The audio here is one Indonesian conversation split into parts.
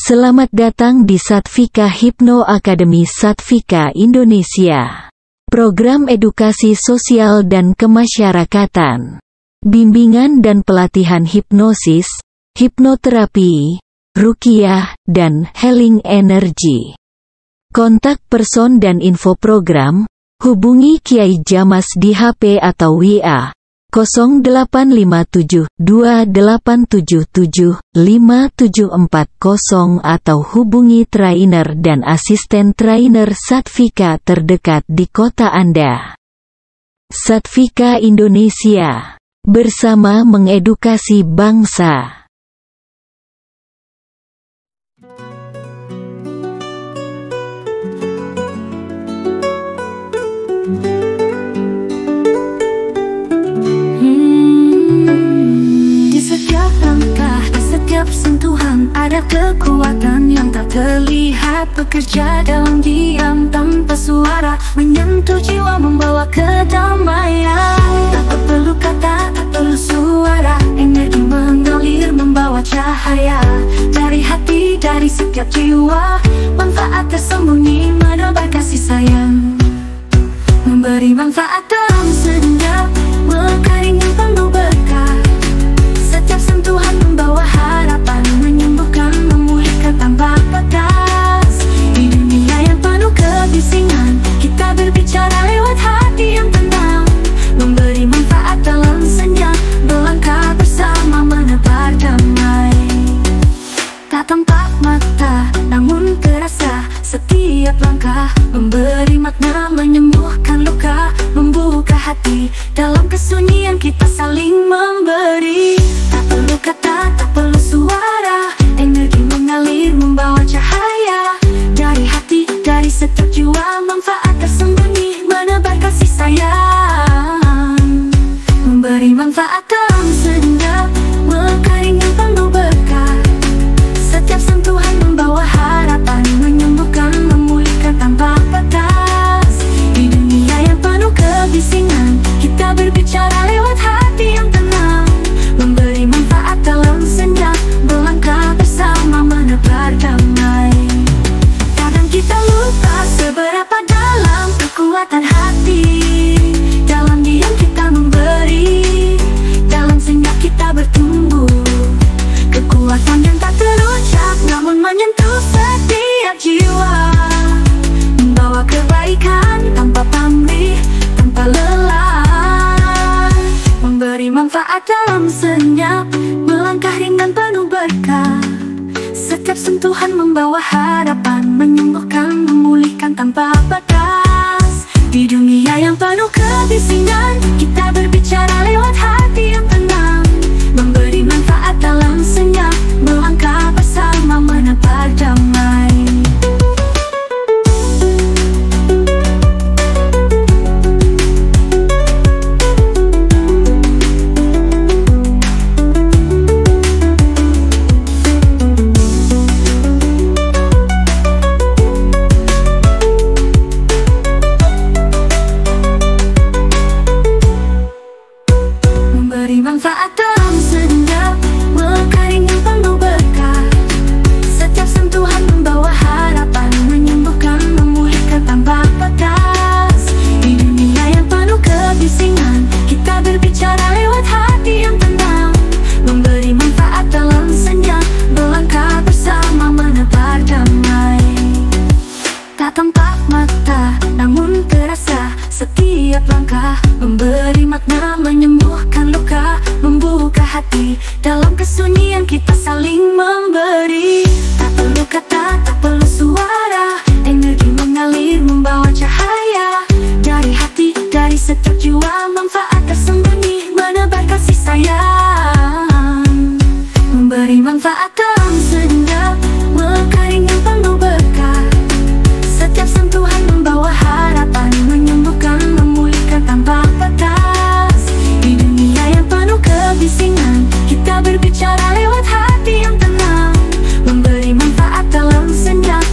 Selamat datang di Satvika Hipno Academy Satvika Indonesia. Program edukasi sosial dan kemasyarakatan. Bimbingan dan pelatihan hipnosis, hipnoterapi, ruqyah, dan healing energy. Kontak person dan info program, hubungi Kiai Jamas di HP atau WA 085728775740 atau hubungi trainer dan asisten trainer Satvika terdekat di kota Anda. Satvika Indonesia, bersama mengedukasi bangsa. Setiap sentuhan ada kekuatan yang tak terlihat, bekerja dalam diam tanpa suara, menyentuh jiwa membawa kedamaian. Tak perlu kata, tak perlu suara, energi mengalir membawa cahaya dari hati, dari setiap jiwa. Manfaat tersembunyi menebar kasih sayang, memberi manfaat dalam senyap, mengeringan penuh berkah. Setiap sentuhan membawa harapan, menyembuhkan, memulihkan tanpa batas. Di dunia yang penuh kebisingan, kita berbicara lewat hati yang tenang, memberi manfaat dalam senyap, melangkah bersama menebar damai. Tak tampak mata, namun terasa setiap langkah, memberi makna, menyembuhkan luka, membuka hati. Dalam kesunyian kita saling memberi. Tak perlu kata, tak perlu suara, energi mengalir membawa cahaya dari hati, dari setiap jiwa. Manfaat tersembunyi menebar kasih sayang, memberi manfaat dalam senyap, mengeringan penuh berkah. Setiap sentuhan membawa harapan, menyembuhkan, memulihkan tanpa batas. Di dunia yang penuh kebisingan, kita berbicara lewat hati yang tenang, memberi manfaat dalam senyap, melangkah bersama menebar damai. Kadang kita lupa seberapa dalam kekuatan hati. Dalam diam kita memberi, dalam senyap kita bertumbuh. Kekuatan yang tak terucap namun menyentuh setiap jiwa, membawa kebaikan tanpa pamrih, tanpa lelah, memberi manfaat dalam senyap, melangkah ringan penuh berkah. Setiap sentuhan membawa harapan, menyembuhkan, memulihkan tanpa batas. Di dunia yang penuh kebisingan, kita berbicara lewat hati yang tenang, memberi manfaat dalam senyap, melangkah bersama menebar damai. Manfaat dalam senyap, mengeringan penuh berkah. Setiap sentuhan membawa harapan, menyembuhkan, memulihkan tanpa batas. Di dunia yang penuh kebisingan, kita berbicara lewat hati yang tenang, memberi manfaat dalam senyap, melangkah bersama menebar damai. Tak tampak mata, namun terasa setiap langkah, memberi makna, menyembuhkan luka, membuka hati. Dalam kesunyian kita saling memberi. Tak perlu kata, tak perlu suara, energi mengalir membawa cahaya dari hati, dari setiap jiwa. Manfaat tersembunyi menebar kasih sayang, memberi manfaat dalam senyap, mengeringan penuh berkah. Setiap sentuhan membawa harapan, menyembuhkan, memulihkan tanpa batas. Di dunia yang penuh kebisingan, kita berbicara lewat hati yang tenang, memberi manfaat dalam senyap,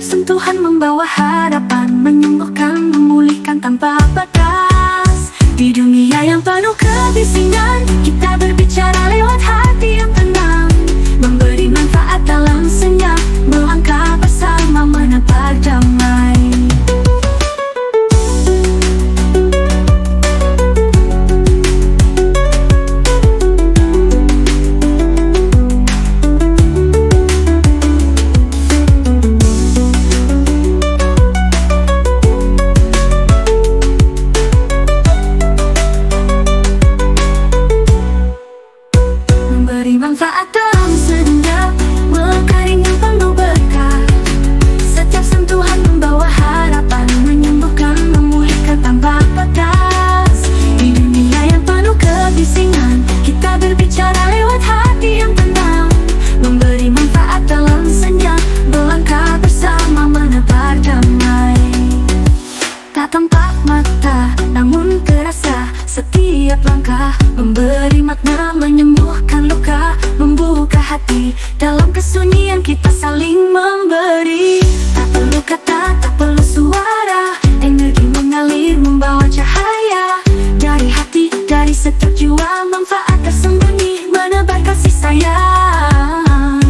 Setiap sentuhan membawa harapan, menyembuhkan, memulihkan tanpa batas. Di dunia yang penuh kebisingan, kita berbicara lewat hati yang tenang, memberi manfaat dalam senyap, melangkah bersama menebar damai. Memberi manfaat dalam senyap, melangkah ringan penuh berkah. Setiap sentuhan membawa harapan, menyembuhkan, memulihkan tanpa batas. Di dunia yang penuh kebisingan, kita berbicara lewat hati yang tenang, memberi manfaat dalam senyap, melangkah bersama menebar damai. Tak tampak mata, namun terasa setiap langkah, memberi makna, menyembuhkan luka, membuka hati. Dalam kesunyian kita saling memberi. Tak perlu kata, tak perlu suara, energi mengalir membawa cahaya. Dari hati, dari setiap jiwa, manfaat tersembunyi menebar kasih sayang.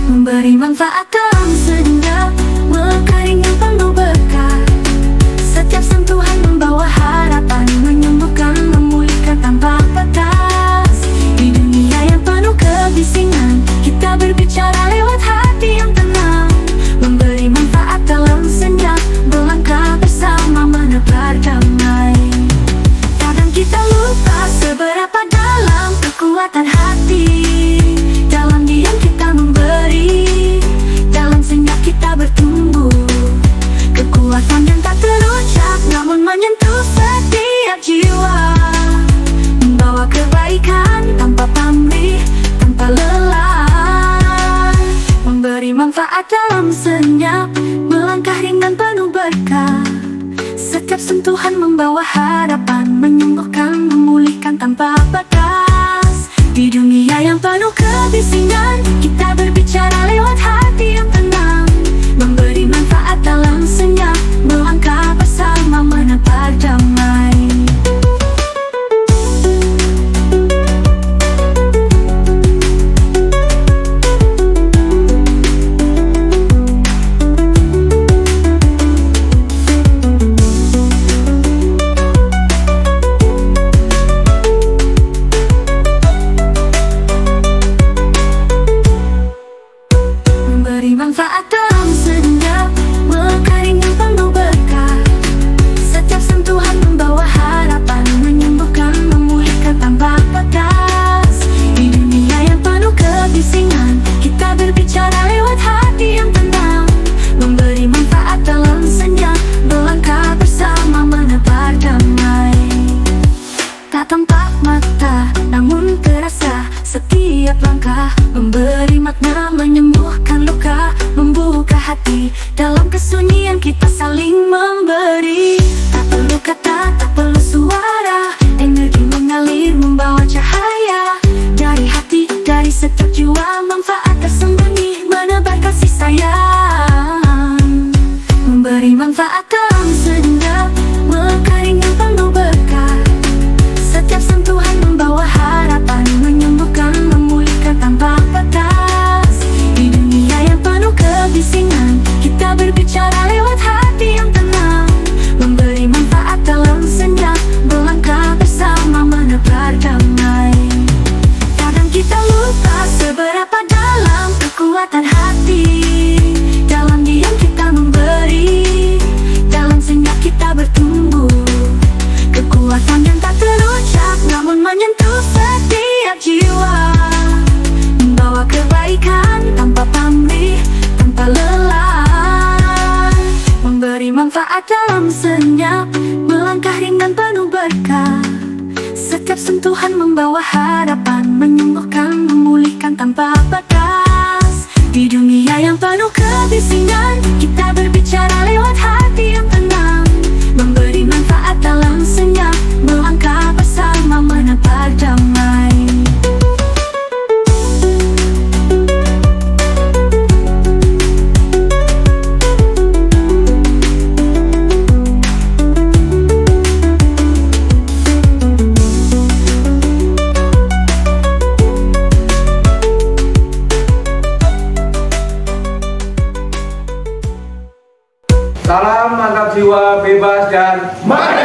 Memberi manfaat dalam senyap, melangkah ringan penuh berkah. Setiap sentuhan membawa harapan, menyembuhkan, memulihkan tanpa batas. Di dunia yang penuh kebisingan, kita berbicara lewat hati yang tenang, memberi manfaat dalam senyap, melangkah bersama menebar damai. Kadang kita lupa seberapa dalam kekuatan hati. Dalam diam kita memberi, dalam senyap kita bertumbuh. Kekuatan yang tak terucap namun menyentuh setiap jiwa, membawa kebaikan tanpa pamrih, tanpa lelah. Memberi manfaat dalam senyap, melangkah ringan penuh berkah. Setiap sentuhan membawa harapan, menyembuhkan, memulihkan tanpa batas. Di dunia yang penuh kebisingan, kita berbicara lewat hati yang tenang, memberi manfaat dalam senyap, melangkah bersama menebar damai. Memberi manfaat dalam senyap, melangkah ringan penuh berkah. Setiap sentuhan membawa harapan, menyembuhkan, memulihkan tanpa batas. Di dunia yang penuh kebisingan, kita berbicara lewat hati yang tenang, memberi manfaat dalam senyap, melangkah bersama menebar damai. Tak tampak mata, namun terasa setiap langkah, memberi makna, menyembuhkan luka, membuka hati. Dalam kesunyian kita saling memberi. Tak perlu kata, tak perlu suara, energi mengalir membawa cahaya. Dari hati, dari setiap jiwa, manfaat tersembunyi menebar kasih sayang. Memberi manfaat dalam senyap, melangkah ringan penuh berkah. Setiap sentuhan membawa harapan, menyembuhkan, memulihkan tanpa batas. Di dunia yang penuh kebisingan, kita berbicara lewat hati yang tenang, memberi manfaat dalam senyap, melangkah bersama menebar damai. Kadang kita lupa seberapa dalam kekuatan hati. Dalam diam kita memberi, dalam senyap kita bertumbuh. Kekuatan yang tak terucap namun menyentuh setiap jiwa, membawa kebaikan tanpa pamrih, tanpa lelah. Memberi manfaat dalam senyap, melangkah ringan penuh berkah. Setiap sentuhan membawa harapan, menyembuhkan, memulihkan tanpa batas. Di dunia yang penuh kebisingan, kita berbicara lewat hati yang tenang, memberi manfaat dalam senyap, melangkah bersama menebar damai. Salam mantap jiwa, bebas dan merdeka.